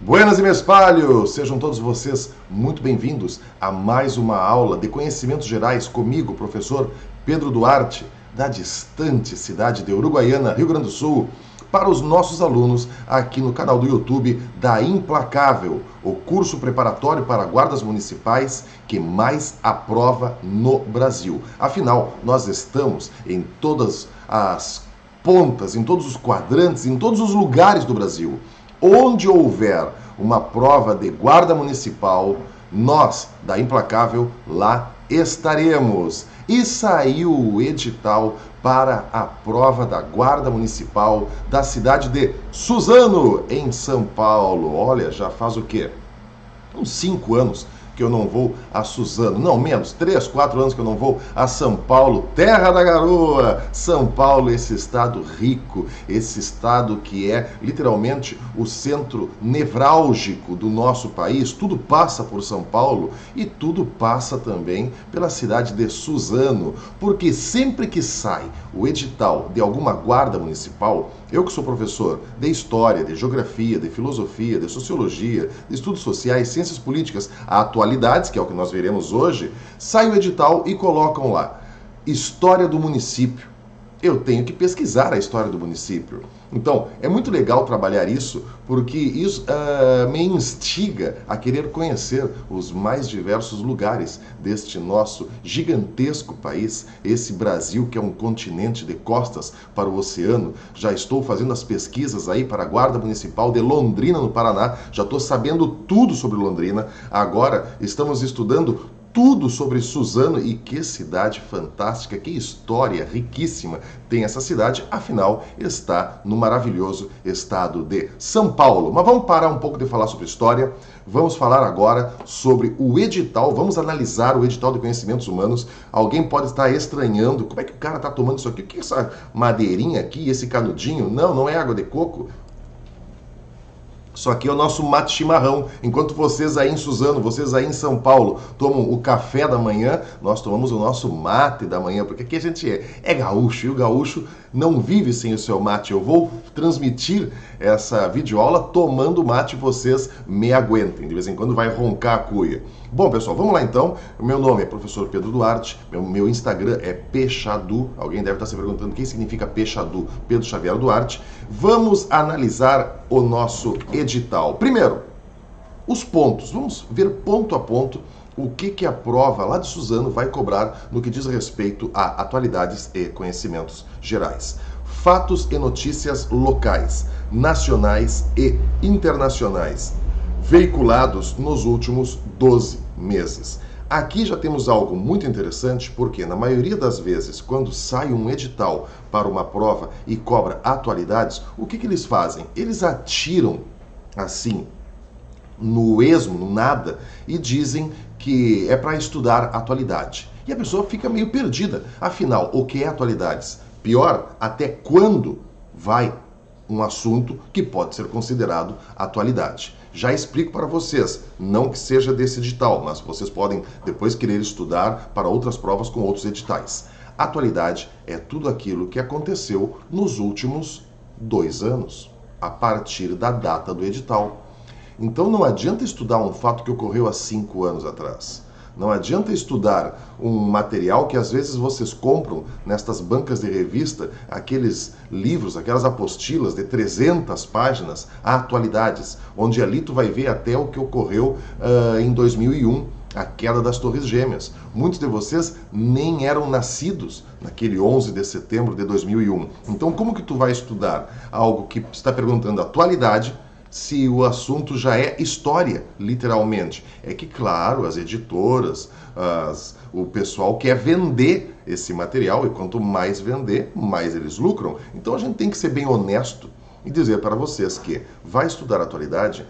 Buenas e me espalho! Sejam todos vocês muito bem-vindos a mais uma aula de conhecimentos gerais comigo, professor Pedro Duarte, da distante cidade de Uruguaiana, Rio Grande do Sul, para os nossos alunos aqui no canal do YouTube da Implacável, o curso preparatório para guardas municipais que mais aprova no Brasil. Afinal, nós estamos em todas as pontas, em todos os quadrantes, em todos os lugares do Brasil. Onde houver uma prova de guarda municipal, nós, da Implacável, lá estaremos. E saiu o edital para a prova da guarda municipal da cidade de Suzano, em São Paulo. Olha, já faz o quê? Uns 5 anos que eu não vou a Suzano, não, menos, 3, 4 anos que eu não vou a São Paulo, terra da garoa. São Paulo, esse estado rico, esse estado que é literalmente o centro nevrálgico do nosso país. Tudo passa por São Paulo e tudo passa também pela cidade de Suzano, porque sempre que sai o edital de alguma guarda municipal, eu que sou professor de História, de Geografia, de Filosofia, de Sociologia, de Estudos Sociais, Ciências Políticas, Atualidades, que é o que nós veremos hoje, sai o edital e colocam lá História do município. Eu tenho que pesquisar a história do município. Então, é muito legal trabalhar isso, porque isso me instiga a querer conhecer os mais diversos lugares deste nosso gigantesco país, esse Brasil que é um continente de costas para o oceano. Já estou fazendo as pesquisas aí para a Guarda Municipal de Londrina, no Paraná. Já estou sabendo tudo sobre Londrina. Agora estamos estudando tudo sobre Suzano, e que cidade fantástica, que história riquíssima tem essa cidade, afinal está no maravilhoso estado de São Paulo. Mas vamos parar um pouco de falar sobre história, vamos falar agora sobre o edital, vamos analisar o edital de conhecimentos humanos. Alguém pode estar estranhando, como é que o cara está tomando isso aqui? O que é essa madeirinha aqui, esse canudinho? Não, não é água de coco. Isso aqui é o nosso mate chimarrão. Enquanto vocês aí em Suzano, vocês aí em São Paulo tomam o café da manhã, nós tomamos o nosso mate da manhã, porque aqui a gente é gaúcho, e o gaúcho não vive sem o seu mate. Eu vou transmitir essa videoaula tomando mate, vocês me aguentem. De vez em quando vai roncar a cuia. Bom, pessoal, vamos lá então. O meu nome é professor Pedro Duarte, meu Instagram é Pechadu. Alguém deve estar se perguntando o que significa Pechadu, Pedro Xavier Duarte. Vamos analisar o nosso edital. Primeiro, os pontos. Vamos ver ponto a ponto o que a prova lá de Suzano vai cobrar no que diz respeito a atualidades e conhecimentos gerais. Fatos e notícias locais, nacionais e internacionais, veiculados nos últimos 12 meses. Aqui já temos algo muito interessante, porque na maioria das vezes, quando sai um edital para uma prova e cobra atualidades, o que eles fazem? Eles atiram assim no esmo, no nada, e dizem que é para estudar atualidade. E a pessoa fica meio perdida. Afinal, o que é atualidades? Pior, até quando vai um assunto que pode ser considerado atualidade? Já explico para vocês, não que seja desse edital, mas vocês podem depois querer estudar para outras provas com outros editais. Atualidade é tudo aquilo que aconteceu nos últimos 2 anos, a partir da data do edital. Então não adianta estudar um fato que ocorreu há 5 anos atrás. Não adianta estudar um material que às vezes vocês compram nestas bancas de revista, aqueles livros, aquelas apostilas de 300 páginas, atualidades, onde ali tu vai ver até o que ocorreu em 2001, a queda das Torres Gêmeas. Muitos de vocês nem eram nascidos naquele 11 de setembro de 2001. Então como que tu vai estudar algo que está perguntando atualidade, se o assunto já é história, literalmente? É que, claro, as editoras, o pessoal quer vender esse material, e quanto mais vender, mais eles lucram. Então a gente tem que ser bem honesto e dizer para vocês que vai estudar atualidade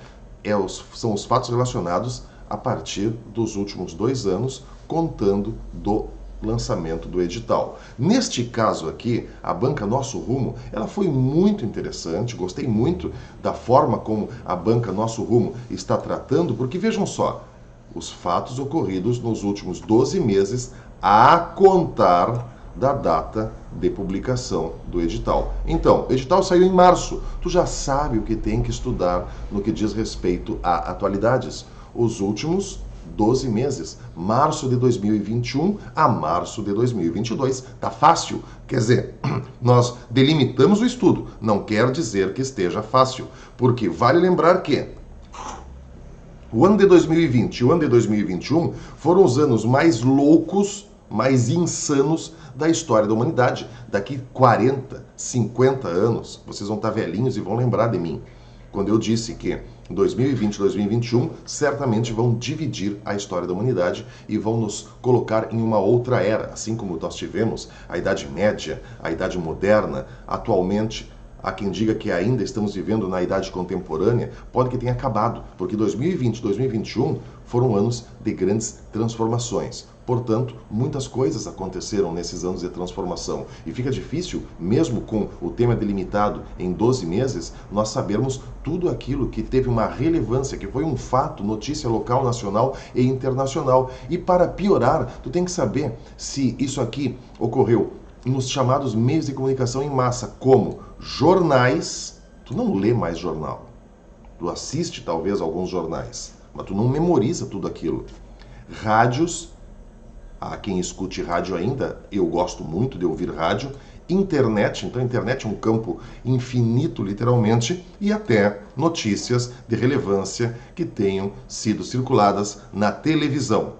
são os fatos relacionados a partir dos últimos 2 anos, contando do lançamento do edital. Neste caso aqui, a banca Nosso Rumo, ela foi muito interessante, gostei muito da forma como a banca Nosso Rumo está tratando, porque vejam só, os fatos ocorridos nos últimos 12 meses a contar da data de publicação do edital. Então, o edital saiu em março. Tu já sabe o que tem que estudar no que diz respeito a atualidades. Os últimos 12 meses, março de 2021 a março de 2022. Tá fácil? Quer dizer, nós delimitamos o estudo. Não quer dizer que esteja fácil, porque vale lembrar que o ano de 2020 e o ano de 2021 foram os anos mais loucos, mais insanos da história da humanidade. Daqui 40, 50 anos, vocês vão estar velhinhos e vão lembrar de mim, quando eu disse que 2020 e 2021 certamente vão dividir a história da humanidade e vão nos colocar em uma outra era, assim como nós tivemos a Idade Média, a Idade Moderna. Atualmente, há quem diga que ainda estamos vivendo na Idade Contemporânea, pode que tenha acabado, porque 2020 e 2021 foram anos de grandes transformações. Portanto, muitas coisas aconteceram nesses anos de transformação e fica difícil, mesmo com o tema delimitado em 12 meses, nós sabermos tudo aquilo que teve uma relevância, que foi um fato, notícia local, nacional e internacional. E para piorar, tu tem que saber se isso aqui ocorreu nos chamados meios de comunicação em massa, como jornais. Tu não lê mais jornal, tu assiste talvez alguns jornais, mas tu não memoriza tudo aquilo. Rádios, há quem escute rádio ainda, eu gosto muito de ouvir rádio. Internet, então a internet é um campo infinito, literalmente, e até notícias de relevância que tenham sido circuladas na televisão.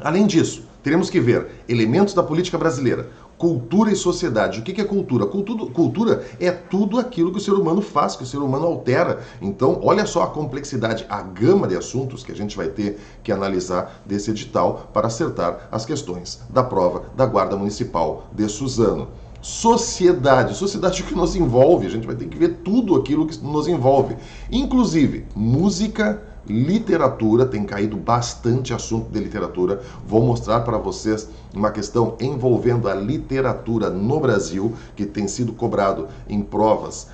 Além disso, teremos que ver elementos da política brasileira, cultura e sociedade. O que é cultura? Cultura é tudo aquilo que o ser humano faz, que o ser humano altera. Então, olha só a complexidade, a gama de assuntos que a gente vai ter que analisar desse edital para acertar as questões da prova da Guarda Municipal de Suzano. Sociedade que nos envolve, a gente vai ter que ver tudo aquilo que nos envolve. Inclusive, música, literatura, tem caído bastante assunto de literatura. Vou mostrar para vocês uma questão envolvendo a literatura no Brasil, que tem sido cobrado em provas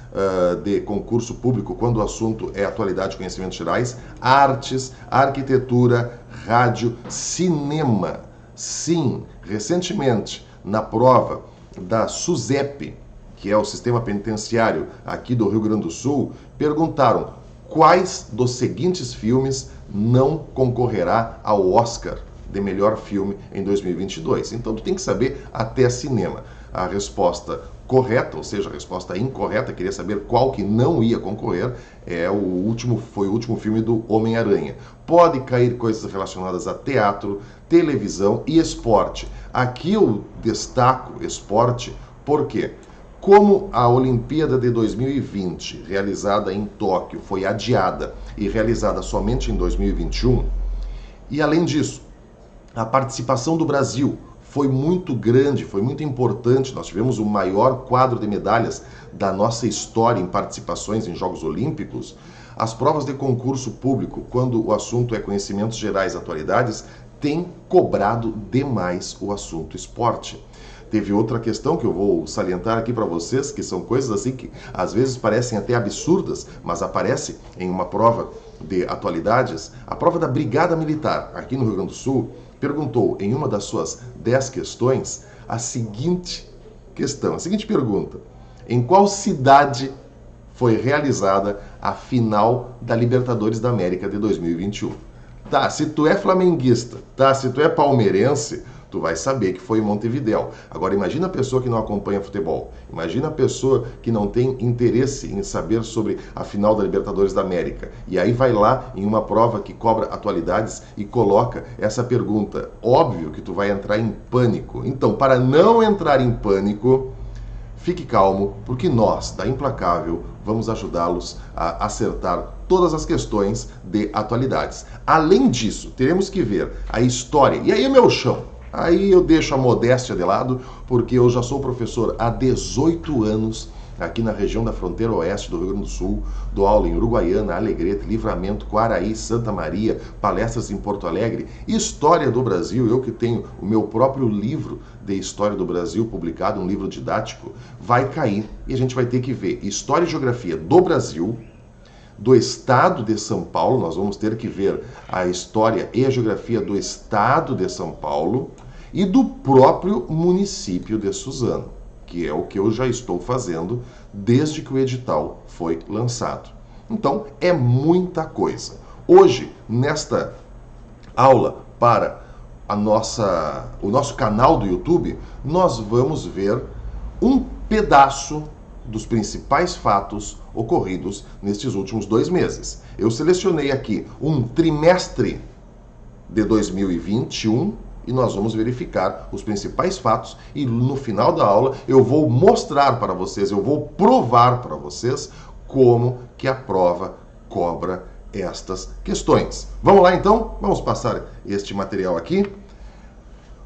de concurso público quando o assunto é atualidade e conhecimentos gerais. Artes, arquitetura, rádio, cinema. Sim, recentemente, na prova da SUSEP, que é o Sistema Penitenciário aqui do Rio Grande do Sul, perguntaram quais dos seguintes filmes não concorrerá ao Oscar de melhor filme em 2022. Então tu tem que saber até cinema. A resposta correta, ou seja, a resposta incorreta, queria saber qual que não ia concorrer, foi o último filme do Homem-Aranha. Pode cair coisas relacionadas a teatro, televisão e esporte. Aqui eu destaco esporte porque, como a Olimpíada de 2020, realizada em Tóquio, foi adiada e realizada somente em 2021, e além disso, a participação do Brasil foi muito grande, foi muito importante. Nós tivemos o maior quadro de medalhas da nossa história em participações em Jogos Olímpicos. As provas de concurso público, quando o assunto é conhecimentos gerais, atualidades, têm cobrado demais o assunto esporte. Teve outra questão que eu vou salientar aqui para vocês, que são coisas assim que às vezes parecem até absurdas, mas aparece em uma prova de atualidades. A prova da Brigada Militar, aqui no Rio Grande do Sul, perguntou em uma das suas 10 questões a seguinte pergunta: em qual cidade foi realizada a final da Libertadores da América de 2021? Tá, se tu é flamenguista, tá, se tu é palmeirense, tu vai saber que foi em Montevidéu. Agora, imagina a pessoa que não acompanha futebol. Imagina a pessoa que não tem interesse em saber sobre a final da Libertadores da América. E aí vai lá em uma prova que cobra atualidades e coloca essa pergunta. Óbvio que tu vai entrar em pânico. Então, para não entrar em pânico, fique calmo, porque nós, da Implacável, vamos ajudá-los a acertar todas as questões de atualidades. Além disso, teremos que ver a história. E aí, meu chão? Aí eu deixo a modéstia de lado, porque eu já sou professor há 18 anos aqui na região da fronteira oeste do Rio Grande do Sul. Dou aula em Uruguaiana, Alegrete, Livramento, Quaraí, Santa Maria, palestras em Porto Alegre, História do Brasil. Eu que tenho o meu próprio livro de História do Brasil publicado, um livro didático, vai cair e a gente vai ter que ver História e Geografia do Brasil, do estado de São Paulo. Nós vamos ter que ver a história e a geografia do estado de São Paulo e do próprio município de Suzano, que é o que eu já estou fazendo desde que o edital foi lançado. Então, é muita coisa. Hoje, nesta aula para o nosso canal do YouTube, nós vamos ver um pedaço dos principais fatos ocorridos nestes últimos 2 meses. Eu selecionei aqui um trimestre de 2021 e nós vamos verificar os principais fatos e no final da aula eu vou mostrar para vocês, eu vou provar para vocês como que a prova cobra estas questões. Vamos lá então? Vamos passar este material aqui.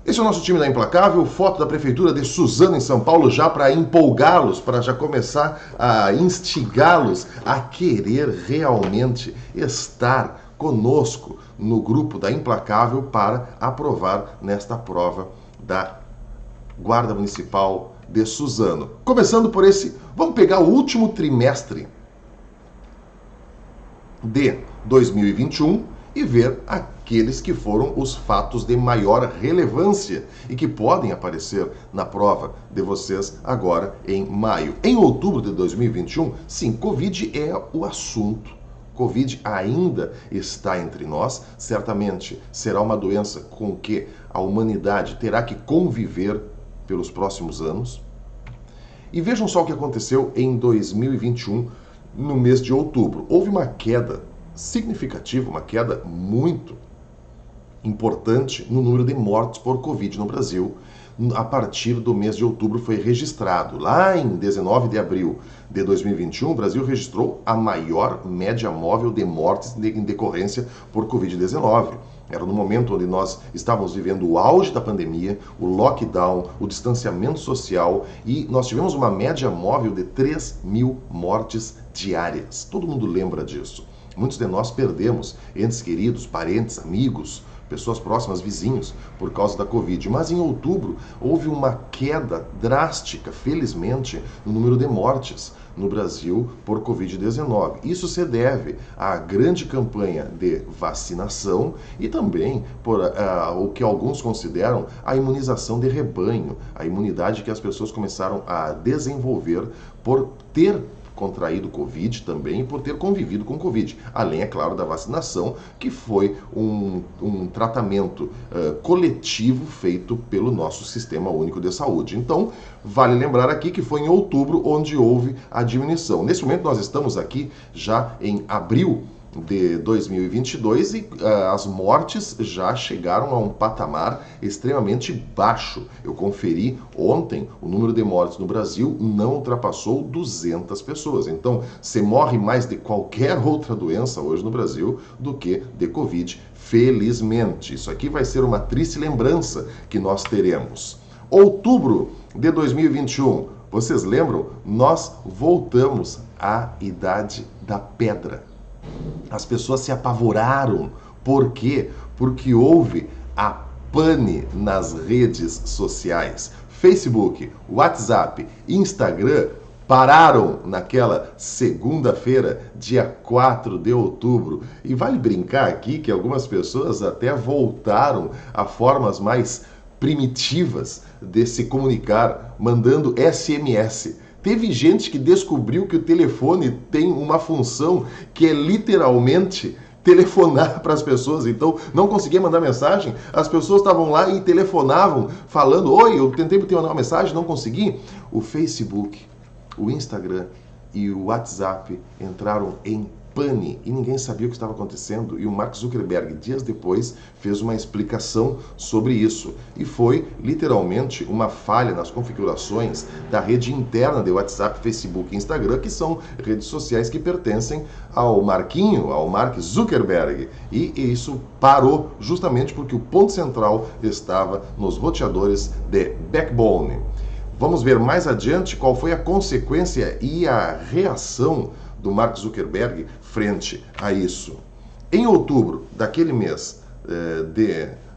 Esse é o nosso time da Implacável, foto da Prefeitura de Suzano, em São Paulo, já para empolgá-los, para já começar a instigá-los a querer realmente estar conosco no grupo da Implacável para aprovar nesta prova da Guarda Municipal de Suzano. Começando por vamos pegar o último trimestre de 2021 e ver aqueles que foram os fatos de maior relevância e que podem aparecer na prova de vocês agora em maio. Em outubro de 2021, sim, Covid é o assunto. Covid ainda está entre nós, certamente será uma doença com que a humanidade terá que conviver pelos próximos anos. E vejam só o que aconteceu em 2021, no mês de outubro. Houve uma queda significativa, uma queda muito importante no número de mortes por Covid no Brasil. A partir do mês de outubro foi registrado. Lá em 19 de abril de 2021, o Brasil registrou a maior média móvel de mortes em decorrência por Covid-19. Era no momento onde nós estávamos vivendo o auge da pandemia, o lockdown, o distanciamento social e nós tivemos uma média móvel de 3.000 mortes diárias. Todo mundo lembra disso. Muitos de nós perdemos entes queridos, parentes, amigos, pessoas próximas, vizinhos, por causa da Covid. Mas em outubro houve uma queda drástica, felizmente, no número de mortes no Brasil por Covid-19. Isso se deve à grande campanha de vacinação e também por o que alguns consideram a imunização de rebanho, a imunidade que as pessoas começaram a desenvolver por ter contraído Covid também e por ter convivido com Covid. Além, é claro, da vacinação, que foi um tratamento coletivo feito pelo nosso Sistema Único de Saúde. Então, vale lembrar aqui que foi em outubro onde houve a diminuição. Nesse momento, nós estamos aqui já em abril de 2022 e as mortes já chegaram a um patamar extremamente baixo. Eu conferi ontem, o número de mortes no Brasil não ultrapassou 200 pessoas. Então, se morre mais de qualquer outra doença hoje no Brasil do que de Covid, felizmente. Isso aqui vai ser uma triste lembrança que nós teremos. Outubro de 2021, vocês lembram? Nós voltamos à Idade da Pedra. As pessoas se apavoraram. Por quê? Porque houve a pane nas redes sociais. Facebook, WhatsApp, Instagram pararam naquela segunda-feira, dia 4 de outubro. E vale brincar aqui que algumas pessoas até voltaram a formas mais primitivas de se comunicar, mandando SMS. Teve gente que descobriu que o telefone tem uma função que é literalmente telefonar para as pessoas. Então, não conseguia mandar mensagem, as pessoas estavam lá e telefonavam, falando: oi, eu tentei te mandar uma mensagem, não consegui. O Facebook, o Instagram e o WhatsApp entraram em pane e ninguém sabia o que estava acontecendo. E o Mark Zuckerberg, dias depois, fez uma explicação sobre isso. E foi, literalmente, uma falha nas configurações da rede interna de WhatsApp, Facebook e Instagram, que são redes sociais que pertencem ao Marquinho, ao Mark Zuckerberg. E isso parou justamente porque o ponto central estava nos roteadores de backbone. Vamos ver mais adiante qual foi a consequência e a reação do Mark Zuckerberg frente a isso. Em outubro daquele mês,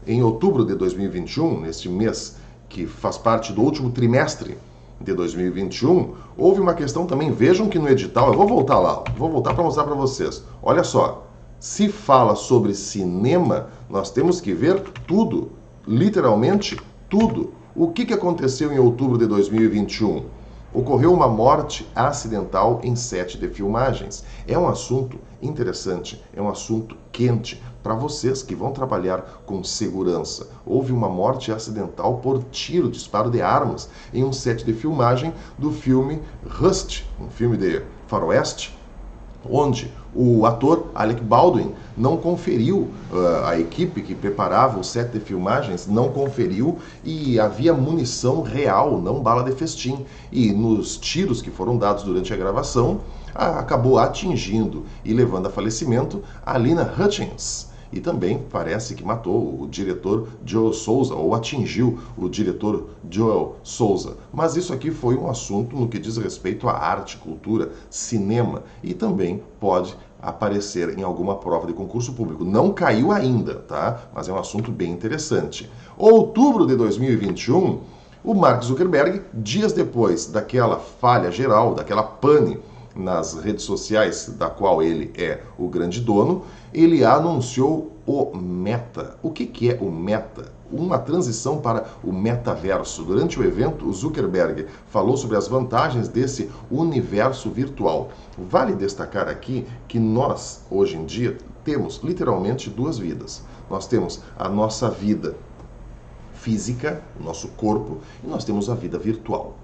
em outubro de 2021, neste mês que faz parte do último trimestre de 2021, houve uma questão também. Vejam que no edital, eu vou voltar lá, vou voltar para mostrar para vocês. Olha só, se fala sobre cinema, nós temos que ver tudo, literalmente tudo. O que aconteceu em outubro de 2021? Ocorreu uma morte acidental em set de filmagens. É um assunto interessante, é um assunto quente para vocês que vão trabalhar com segurança. Houve uma morte acidental por tiro, disparo de armas, em um set de filmagem do filme Rust, um filme de faroeste, onde o ator Alec Baldwin não conferiu, a equipe que preparava o set de filmagens não conferiu, e havia munição real, não bala de festim. E nos tiros que foram dados durante a gravação, acabou atingindo e levando a falecimento a Lina Hutchins. E também parece que matou o diretor Joel Souza, ou atingiu o diretor Joel Souza. Mas isso aqui foi um assunto no que diz respeito à arte, cultura, cinema, e também pode aparecer em alguma prova de concurso público. Não caiu ainda, tá? Mas é um assunto bem interessante. Outubro de 2021, o Mark Zuckerberg, dias depois daquela falha geral, daquela pane nas redes sociais, da qual ele é o grande dono, ele anunciou o Meta. O que é o Meta? Uma transição para o metaverso. Durante o evento, o Zuckerberg falou sobre as vantagens desse universo virtual. Vale destacar aqui que nós, hoje em dia, temos literalmente duas vidas. Nós temos a nossa vida física, o nosso corpo, e nós temos a vida virtual.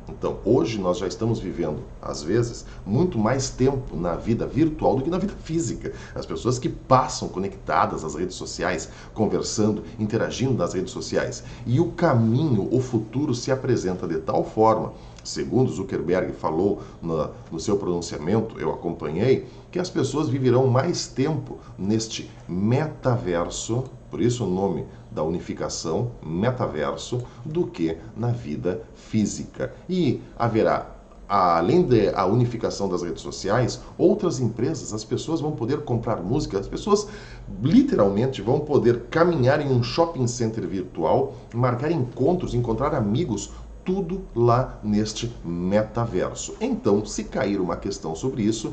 Então, hoje nós já estamos vivendo, às vezes, muito mais tempo na vida virtual do que na vida física. As pessoas que passam conectadas às redes sociais, conversando, interagindo nas redes sociais. E o caminho, o futuro se apresenta de tal forma, segundo Zuckerberg falou no seu pronunciamento, eu acompanhei, que as pessoas viverão mais tempo neste metaverso, por isso o nome da unificação, metaverso, do que na vida física. E haverá, além da unificação das redes sociais, outras empresas, as pessoas vão poder comprar música, as pessoas literalmente vão poder caminhar em um shopping center virtual, marcar encontros, encontrar amigos, tudo lá neste metaverso. Então, se cair uma questão sobre isso,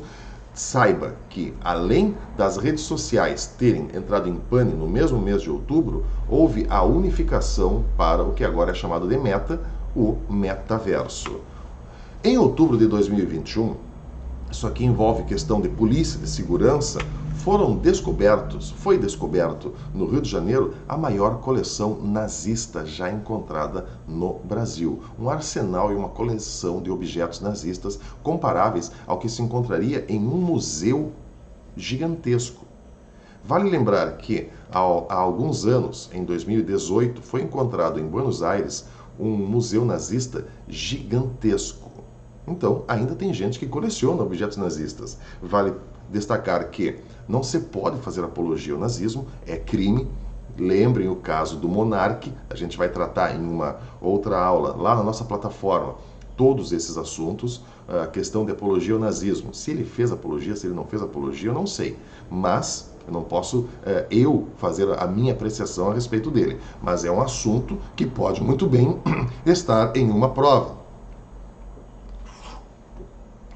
saiba que, além das redes sociais terem entrado em pane no mesmo mês de outubro, houve a unificação para o que agora é chamado de Meta, o metaverso. Em outubro de 2021, isso aqui envolve questão de polícia, de segurança, foi descoberto no Rio de Janeiro a maior coleção nazista já encontrada no Brasil. Um arsenal e uma coleção de objetos nazistas comparáveis ao que se encontraria em um museu gigantesco. Vale lembrar que há alguns anos, em 2018, foi encontrado em Buenos Aires um museu nazista gigantesco. Então, ainda tem gente que coleciona objetos nazistas. Vale destacar que não se pode fazer apologia ao nazismo, é crime. Lembrem o caso do Monark, a gente vai tratar em uma outra aula lá na nossa plataforma todos esses assuntos, a questão de apologia ao nazismo. Se ele fez apologia, se ele não fez apologia, eu não sei, mas eu não posso eu fazer a minha apreciação a respeito dele. Mas é um assunto que pode muito bem estar em uma prova.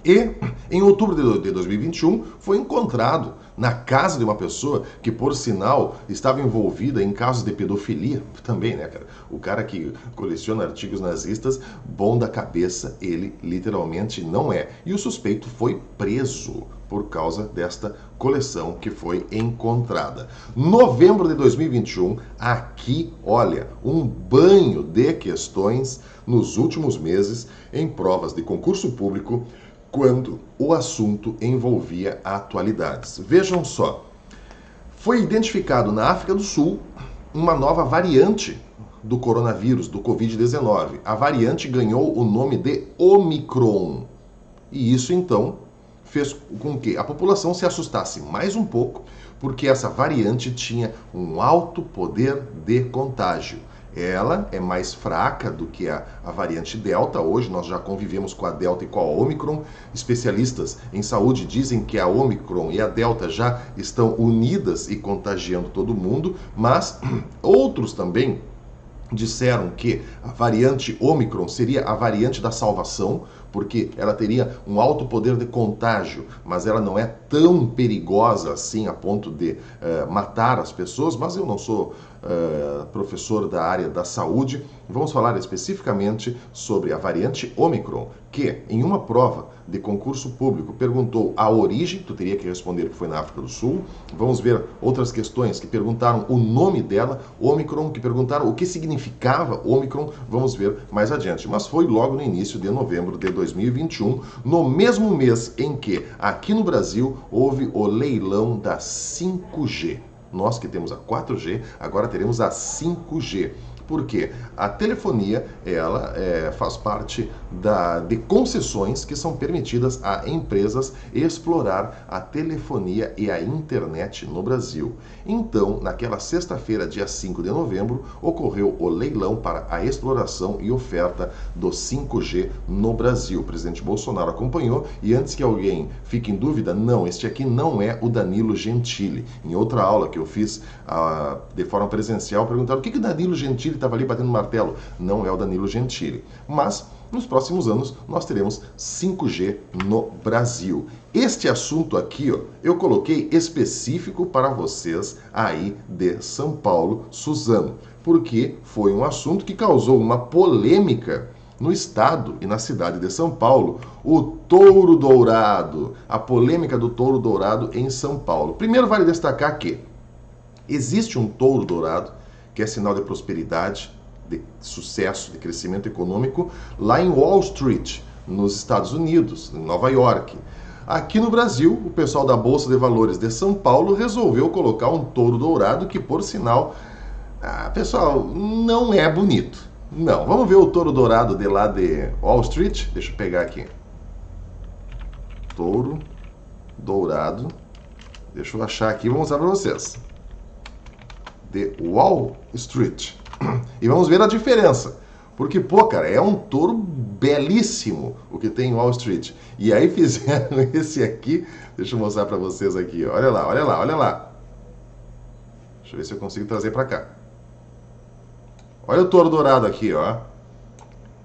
E, em outubro de 2021, foi encontrado na casa de uma pessoa que, por sinal, estava envolvida em casos de pedofilia. Também, né, cara? O cara que coleciona artigos nazistas, bom da cabeça, ele literalmente não é. E o suspeito foi preso por causa desta coleção que foi encontrada. Novembro de 2021, aqui, olha, um banho de questões nos últimos meses em provas de concurso público, quando o assunto envolvia atualidades. Vejam só, foi identificado na África do Sul uma nova variante do coronavírus, do Covid-19. A variante ganhou o nome de Omicron. E isso, então, fez com que a população se assustasse mais um pouco, porque essa variante tinha um alto poder de contágio. Ela é mais fraca do que a variante Delta. Hoje nós já convivemos com a Delta e com a Omicron. Especialistas em saúde dizem que a Omicron e a Delta já estão unidas e contagiando todo mundo, mas outros também disseram que a variante Omicron seria a variante da salvação, porque ela teria um alto poder de contágio, mas ela não é tão perigosa assim a ponto de matar as pessoas. Mas eu não sou professor da área da saúde. Vamos falar especificamente sobre a variante Ômicron, que em uma prova de concurso público perguntou a origem, tu teria que responder que foi na África do Sul. Vamos ver outras questões que perguntaram o nome dela, Ômicron, que perguntaram o que significava Ômicron, vamos ver mais adiante. Mas foi logo no início de novembro de 2021, no mesmo mês em que aqui no Brasil houve o leilão da 5G. Nós que temos a 4G, agora teremos a 5G. Porque a telefonia, ela faz parte de concessões que são permitidas a empresas explorar a telefonia e a internet no Brasil. Então, naquela sexta-feira, dia 5 de novembro, ocorreu o leilão para a exploração e oferta do 5G no Brasil. O presidente Bolsonaro acompanhou e antes que alguém fique em dúvida, não, este aqui não é o Danilo Gentili. Em outra aula que eu fiz de forma presencial, perguntaram o que o Danilo Gentili estava ali batendo martelo. Não é o Danilo Gentili. Mas, nos próximos anos, nós teremos 5G no Brasil. Este assunto aqui, ó, eu coloquei específico para vocês aí de São Paulo, Suzano, porque foi um assunto que causou uma polêmica no estado e na cidade de São Paulo, o touro dourado, a polêmica do touro dourado em São Paulo. Primeiro vale destacar que existe um touro dourado que é sinal de prosperidade, de sucesso, de crescimento econômico, lá em Wall Street, nos Estados Unidos, em Nova York. Aqui no Brasil, o pessoal da Bolsa de Valores de São Paulo resolveu colocar um touro dourado que, por sinal, pessoal, não é bonito. Não, vamos ver o touro dourado de lá de Wall Street? Deixa eu pegar aqui. Touro dourado. Deixa eu achar aqui, vou mostrar para vocês. De Wall Street. E vamos ver a diferença. Porque, pô, cara, é um touro belíssimo o que tem em Wall Street. E aí fizeram esse aqui. Deixa eu mostrar para vocês aqui. Olha lá, olha lá, olha lá. Deixa eu ver se eu consigo trazer para cá. Olha o touro dourado aqui, ó.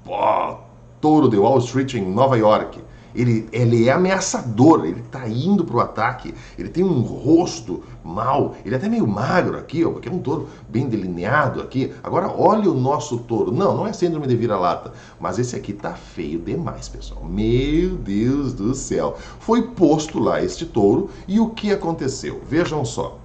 Pô, touro de Wall Street em Nova York. Ele é ameaçador, ele tá indo pro ataque, ele tem um rosto mau, ele é até meio magro aqui, ó, porque é um touro bem delineado aqui. Agora, olha o nosso touro. Não é síndrome de vira-lata, mas esse aqui tá feio demais, pessoal. Meu Deus do céu. Foi posto lá este touro e o que aconteceu? Vejam só.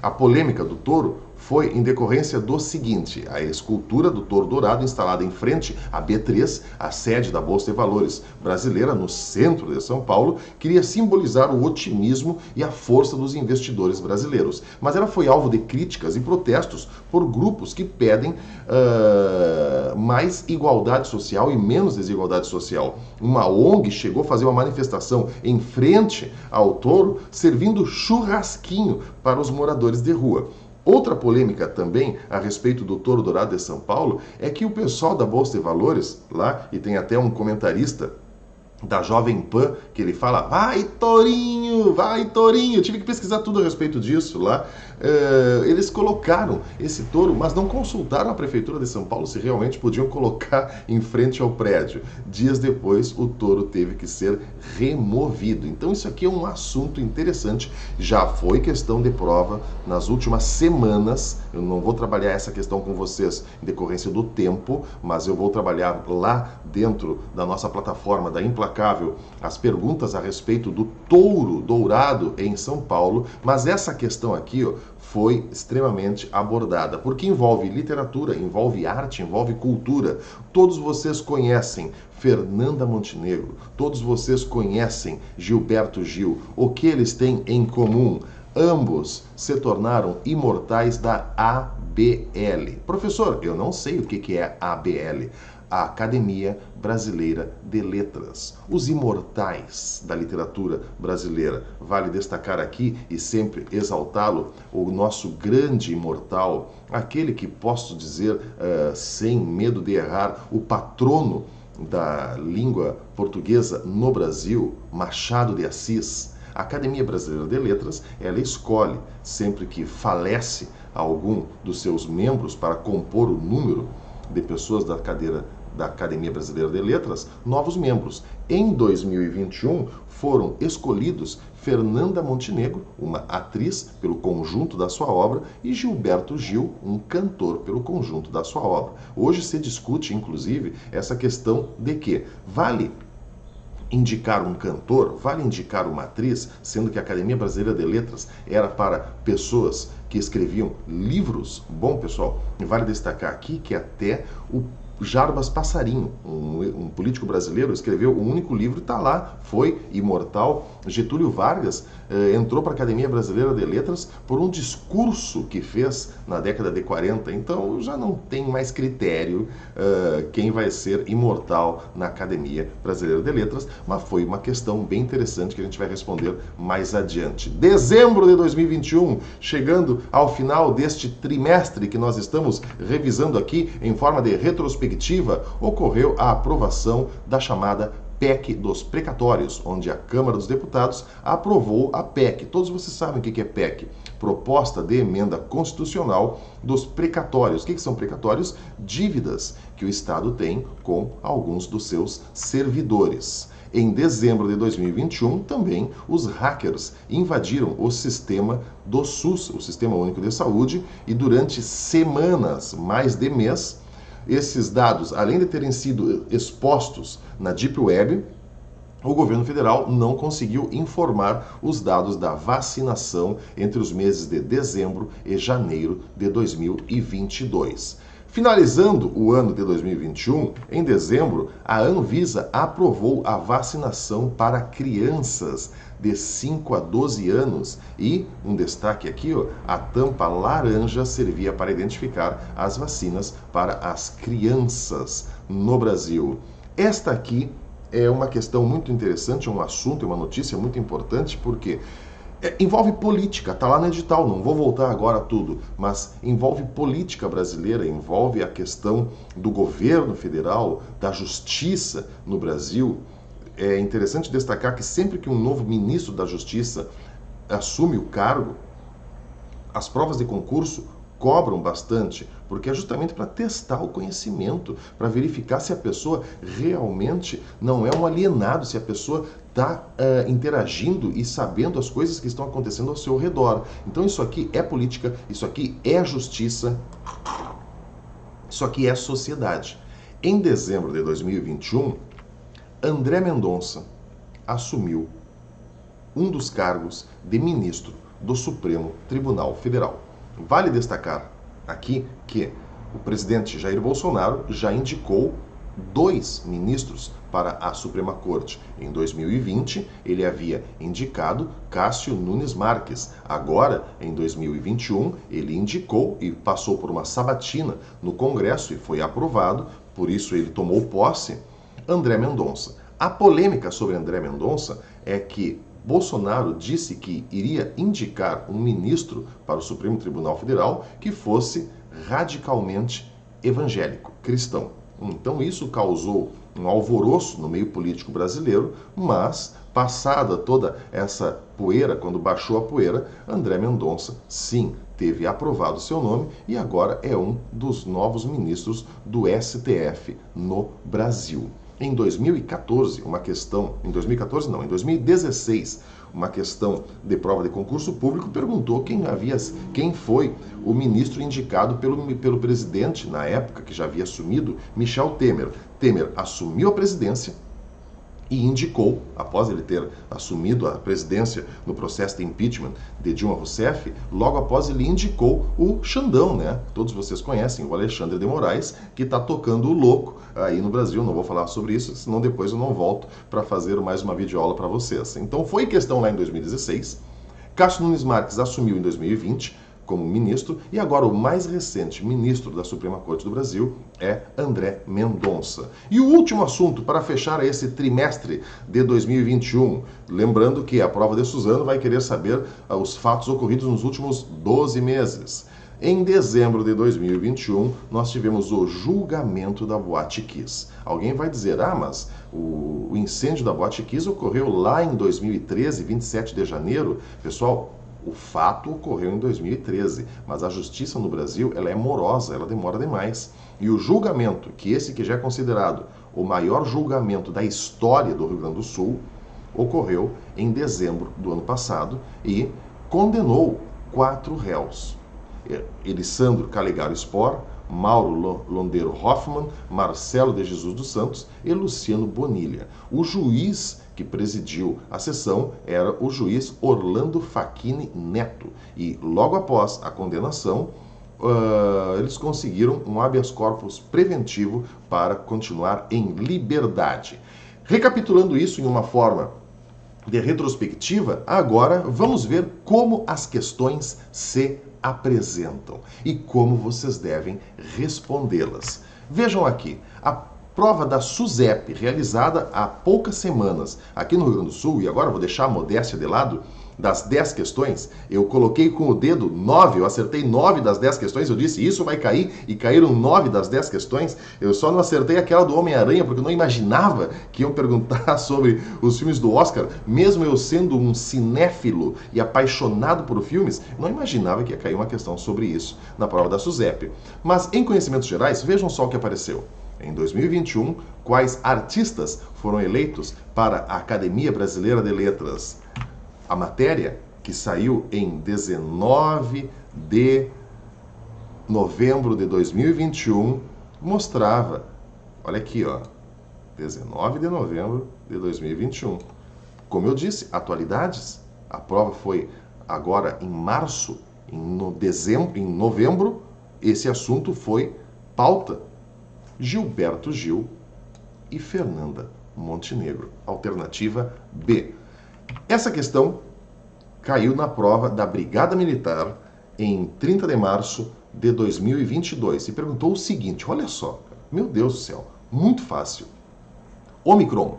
A polêmica do touro foi em decorrência do seguinte: a escultura do touro dourado instalada em frente à B3, a sede da Bolsa de Valores brasileira, no centro de São Paulo, queria simbolizar o otimismo e a força dos investidores brasileiros. Mas ela foi alvo de críticas e protestos por grupos que pedem mais igualdade social e menos desigualdade social. Uma ONG chegou a fazer uma manifestação em frente ao touro, servindo churrasquinho para os moradores de rua. Outra polêmica também a respeito do touro dourado de São Paulo é que o pessoal da Bolsa de Valores lá, e tem até um comentarista da Jovem Pan, que ele fala, vai tourinho, eu tive que pesquisar tudo a respeito disso lá. Eles colocaram esse touro, mas não consultaram a Prefeitura de São Paulo se realmente podiam colocar em frente ao prédio. Dias depois, o touro teve que ser removido. Então isso aqui é um assunto interessante, já foi questão de prova nas últimas semanas. Eu não vou trabalhar essa questão com vocês em decorrência do tempo, mas eu vou trabalhar lá dentro da nossa plataforma da Implacável as perguntas a respeito do touro dourado em São Paulo, mas essa questão aqui, ó, foi extremamente abordada, porque envolve literatura, envolve arte, envolve cultura. Todos vocês conhecem Fernanda Montenegro, todos vocês conhecem Gilberto Gil. O que eles têm em comum? Ambos se tornaram imortais da ABL. Professor, eu não sei o que é a ABL. A Academia Brasileira de Letras, os imortais da literatura brasileira. Vale destacar aqui e sempre exaltá-lo, o nosso grande imortal, aquele que posso dizer sem medo de errar, o patrono da língua portuguesa no Brasil, Machado de Assis. A Academia Brasileira de Letras, ela escolhe, sempre que falece algum dos seus membros para compor o número de pessoas da cadeira da Academia Brasileira de Letras novos membros. Em 2021 foram escolhidos Fernanda Montenegro, uma atriz, pelo conjunto da sua obra, e Gilberto Gil, um cantor, pelo conjunto da sua obra. Hoje se discute, inclusive, essa questão de que vale indicar um cantor, vale indicar uma atriz, sendo que a Academia Brasileira de Letras era para pessoas que escreviam livros. Bom, pessoal, vale destacar aqui que até o Jarbas Passarinho, um político brasileiro, escreveu um único livro e está lá, foi imortal. Getúlio Vargas entrou para a Academia Brasileira de Letras por um discurso que fez na década de 40, então já não tem mais critério quem vai ser imortal na Academia Brasileira de Letras, mas foi uma questão bem interessante que a gente vai responder mais adiante. Dezembro de 2021, chegando ao final deste trimestre que nós estamos revisando aqui em forma de retrospectiva, ocorreu a aprovação da chamada PEC dos precatórios, onde a Câmara dos Deputados aprovou a PEC. Todos vocês sabem o que é PEC. Proposta de emenda constitucional dos precatórios. O que são precatórios? Dívidas que o Estado tem com alguns dos seus servidores. Em dezembro de 2021, também os hackers invadiram o sistema do SUS, o Sistema Único de Saúde, e durante semanas, mais de mês, esses dados, além de terem sido expostos na Deep Web, o governo federal não conseguiu informar os dados da vacinação entre os meses de dezembro e janeiro de 2022. Finalizando o ano de 2021, em dezembro, a Anvisa aprovou a vacinação para crianças de 5 a 12 anos e, um destaque aqui, a tampa laranja servia para identificar as vacinas para as crianças no Brasil. Esta aqui é uma questão muito interessante, um assunto, uma notícia muito importante, porque envolve política, está lá no edital, não vou voltar agora a tudo, mas envolve política brasileira, envolve a questão do governo federal, da justiça no Brasil. É interessante destacar que sempre que um novo ministro da Justiça assume o cargo, as provas de concurso cobram bastante, porque é justamente para testar o conhecimento, para verificar se a pessoa realmente não é um alienado, se a pessoa está interagindo e sabendo as coisas que estão acontecendo ao seu redor. Então isso aqui é política, isso aqui é justiça, isso aqui é sociedade. Em dezembro de 2021, André Mendonça assumiu um dos cargos de ministro do Supremo Tribunal Federal. Vale destacar aqui que o presidente Jair Bolsonaro já indicou 2 ministros para a Suprema Corte. Em 2020, ele havia indicado Cássio Nunes Marques. Agora, em 2021, ele indicou e passou por uma sabatina no Congresso e foi aprovado, por isso ele tomou posse, André Mendonça. A polêmica sobre André Mendonça é que Bolsonaro disse que iria indicar um ministro para o Supremo Tribunal Federal que fosse radicalmente evangélico, cristão. Então isso causou um alvoroço no meio político brasileiro, mas passada toda essa poeira, quando baixou a poeira, André Mendonça, sim, teve aprovado seu nome e agora é um dos novos ministros do STF no Brasil. Em 2014, em 2016, uma questão de prova de concurso público perguntou quem foi o ministro indicado pelo presidente, na época, que já havia assumido, Michel Temer. Temer assumiu a presidência e indicou, após ele ter assumido a presidência no processo de impeachment de Dilma Rousseff, logo após ele indicou o Xandão, né? Todos vocês conhecem, o Alexandre de Moraes, que está tocando o louco aí no Brasil. Não vou falar sobre isso, senão depois eu não volto para fazer mais uma videoaula para vocês. Então foi questão lá em 2016, Cássio Nunes Marques assumiu em 2020, como ministro, e agora o mais recente ministro da Suprema Corte do Brasil é André Mendonça. E o último assunto para fechar esse trimestre de 2021, lembrando que a prova de Suzano vai querer saber os fatos ocorridos nos últimos 12 meses. Em dezembro de 2021, nós tivemos o julgamento da Boate Kiss. Alguém vai dizer, mas o incêndio da Boate Kiss ocorreu lá em 2013, 27 de janeiro. Pessoal, O fato ocorreu em 2013, mas a justiça no Brasil ela é morosa, ela demora demais. E o julgamento, que já é considerado o maior julgamento da história do Rio Grande do Sul, ocorreu em dezembro do ano passado e condenou 4 réus. Elisandro Calegaro Spor, Mauro Londeiro Hoffmann, Marcelo de Jesus dos Santos e Luciano Bonilha. O juiz que presidiu a sessão era o juiz Orlando Facchini Neto. E logo após a condenação, eles conseguiram um habeas corpus preventivo para continuar em liberdade. Recapitulando isso em uma forma de retrospectiva, agora vamos ver como as questões se apresentam e como vocês devem respondê-las. Vejam aqui, a prova da SUSEP, realizada há poucas semanas aqui no Rio Grande do Sul, e agora vou deixar a modéstia de lado, das 10 questões, eu coloquei com o dedo 9, eu acertei 9 das 10 questões, eu disse isso vai cair, e caíram 9 das 10 questões, eu só não acertei aquela do Homem-Aranha, porque eu não imaginava que iam perguntar sobre os filmes do Oscar, mesmo eu sendo um cinéfilo e apaixonado por filmes, não imaginava que ia cair uma questão sobre isso na prova da SUSEP. Mas em conhecimentos gerais, vejam só o que apareceu. Em 2021, quais artistas foram eleitos para a Academia Brasileira de Letras? A matéria, que saiu em 19 de novembro de 2021, mostrava, olha aqui, ó, 19 de novembro de 2021. Como eu disse, atualidades, a prova foi agora em março, em novembro, esse assunto foi pauta. Gilberto Gil e Fernanda Montenegro. Alternativa B. Essa questão caiu na prova da Brigada Militar em 30 de março de 2022 e perguntou o seguinte, olha só, meu Deus do céu, muito fácil. Ômicron,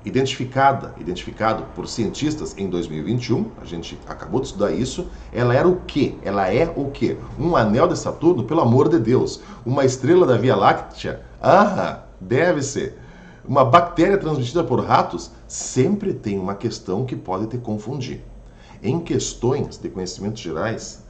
identificado por cientistas em 2021, a gente acabou de estudar isso, ela era o quê? Ela é o quê? Um anel de Saturno, pelo amor de Deus. Uma estrela da Via Láctea? Ah, deve ser. Uma bactéria transmitida por ratos? Sempre tem uma questão que pode te confundir. Em questões de conhecimentos gerais,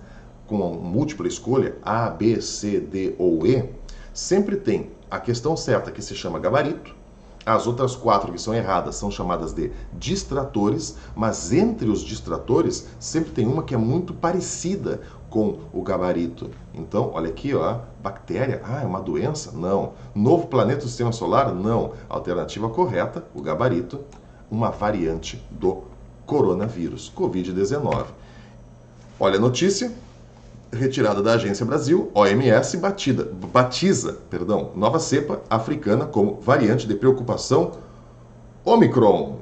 com múltipla escolha, A, B, C, D ou E, sempre tem a questão certa, que se chama gabarito. As outras 4 que são erradas são chamadas de distratores, mas entre os distratores sempre tem uma que é muito parecida com o gabarito. Então, olha aqui, ó, bactéria, é uma doença? Não. Novo planeta do sistema solar? Não. Alternativa correta, o gabarito, uma variante do coronavírus, Covid-19. Olha a notícia. Retirada da Agência Brasil, OMS batiza nova cepa africana como variante de preocupação Ômicron.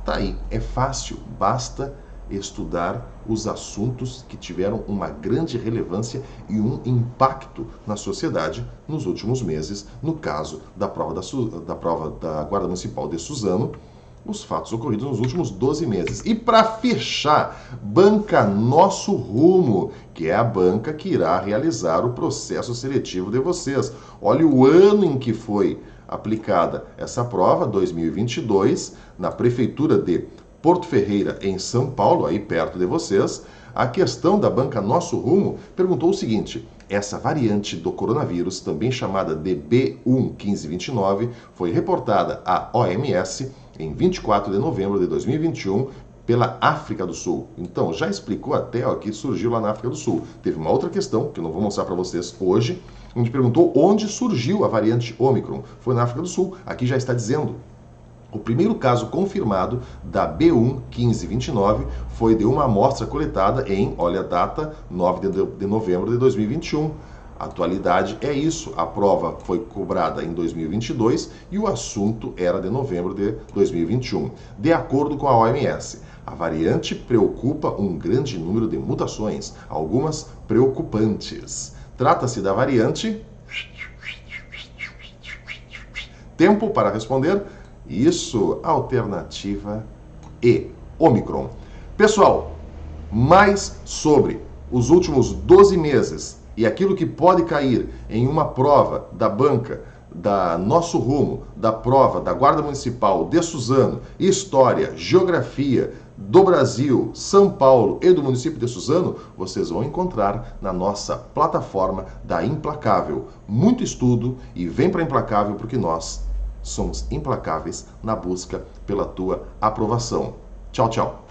Tá aí, é fácil, basta estudar os assuntos que tiveram uma grande relevância e um impacto na sociedade nos últimos meses, no caso da prova da Guarda Municipal de Suzano, os fatos ocorridos nos últimos 12 meses. E para fechar, Banca Nosso Rumo, que é a banca que irá realizar o processo seletivo de vocês. Olha o ano em que foi aplicada essa prova, 2022, na Prefeitura de Porto Ferreira, em São Paulo, aí perto de vocês. A questão da Banca Nosso Rumo perguntou o seguinte: essa variante do coronavírus, também chamada de B1.1529, foi reportada à OMS em 24 de novembro de 2021 pela África do Sul. Então, já explicou até que surgiu lá na África do Sul. Teve uma outra questão, que eu não vou mostrar para vocês hoje, onde perguntou onde surgiu a variante Ômicron. Foi na África do Sul. Aqui já está dizendo. O primeiro caso confirmado da B1.1529 foi de uma amostra coletada em, olha a data, 9 de novembro de 2021. A atualidade é isso. A prova foi cobrada em 2022 e o assunto era de novembro de 2021. De acordo com a OMS, a variante preocupa um grande número de mutações, algumas preocupantes. Trata-se da variante... Tempo para responder... Isso, alternativa E, Ômicron. Pessoal, mais sobre os últimos 12 meses e aquilo que pode cair em uma prova da banca, da Nosso Rumo, da prova da Guarda Municipal de Suzano, história, geografia, do Brasil, São Paulo e do município de Suzano, vocês vão encontrar na nossa plataforma da Implacável. Muito estudo e vem para Implacável porque nós somos implacáveis na busca pela tua aprovação. Tchau, tchau.